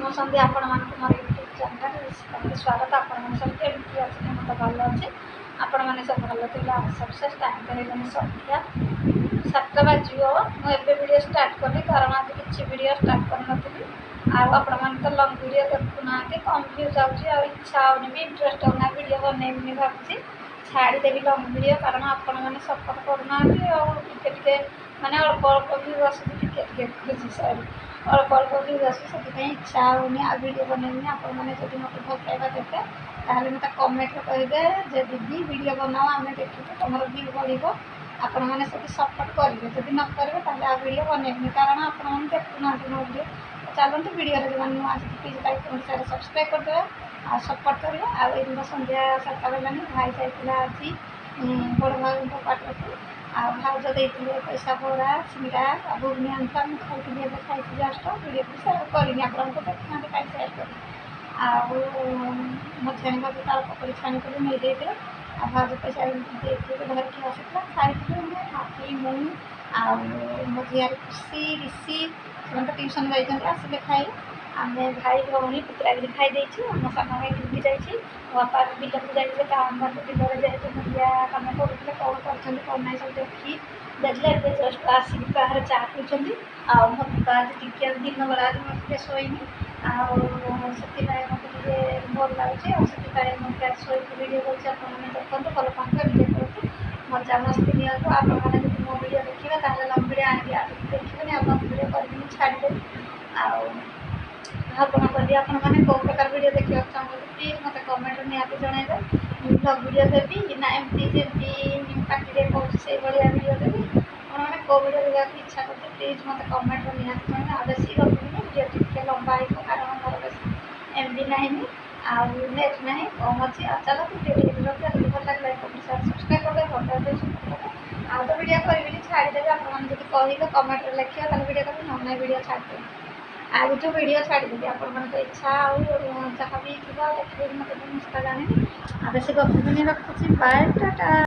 शुभ सन्ध्या आपण मानक मोर YouTube channel स्वागत आपण मन सब केमती अच्छे मत भल अच्छे आपण मैंने सब भल थी सबसे टाइम करें सन्ध्या 7टा बाजो मुझे वीडियो स्टार्ट कली कारण आज किसी वीडियो स्टार्ट कर आपण मान तो लंग वीडियो देखुना कम व्यू जाऊँगी इच्छा होनी भी इंटरेस्ट होना वीडियो बनईबी भावी छाड़देवी लंग वीडियो कारण आपण मैंने सपोर्ट करना टे माने अल्प अल्प व्यू आसूँ खुशी सॉरी अल्प अल्प व्यू आसूँ से इच्छा होनी आ वीडियो बनईबी आप जब मत भल पाइबा देते ताहले मत कमेंट कहे जे दीदी वीडियो बनाओ आम देखिए तुम व्यू बढ़ आपण मैंने सब सपोर्ट करेंगे जब न करेंगे ताहले आ वीडियो बनईबी कारण आपण मैंने देखुना मो वीडियो चलते वीडियो जो नुआ please like comment share subscribe करदे आ सपोर्ट करेंगे आ संध्या 7टा बेलानी भाई जाइला आज बड़ भाई पार्टी आ भाज देते पैसा बड़ा सिंगड़ा आ घुगनी आनता खाई खाई जस्ट वीडियो भी सेयार करनी आपको देखना कहीं सेयार कर मझाणी बाबू तार पकड़ी छाणी कर नहीं देते आ भाज पैसा देते धरिकी आसाला खाई हाथी मुझे मो झील खुशी ऋषि से ट्यूशन जाइए आसिले खाई आम भाई भौणी पुतरा भी खाई देती आम सान भाई ड्यूटी जाइए बापा बिलक जाइए काम बिलर जेहतु मुझे कम करुले कौन कर कौन ना सब देखी देखले जस्ट आसिक बाहर चा पीछे मत आज टी दिन बेला आज मैं शोनी से मत भल लगे मुझे शोक वीडियो कर देखते भल पाते एंजय करते मजा मस्ती नियंतु आपने जब मो वीडियो देखिए ताहले लंग वीडियो आगे देखिए लंग वीडियो कर छाड़देवी आपण करी आपण मैंने कौ प्रकार वीडियो देखा चाहते प्लीज मत कमेंट निहाती जनइबे ब्लॉग वीडियो देवी ना एमती जमी पार्टी कौन से भाया वीडियो देवी मैंने कौ वीडियो देखा इच्छा करते प्लीज मत कमेंट निहाती जन आ बेसी गपी वीडियो टे लंबा हो कारण मोर बेस एमबी ना नेट ना कम अच्छी चलो वीडियो भल लगे लाइक कमेंट शेयर सब्सक्राइब करदे भल तो वीडियो करी छाड़देवी आपने कहे कमेंट लिखिए वीडियो करें ना वीडियो छाड़देवी आज जो वीडियो छाड़देवी आपण इच्छा जहाँ भी थी देखिए मत जानी बेस गपी रखुची बाय टाटा।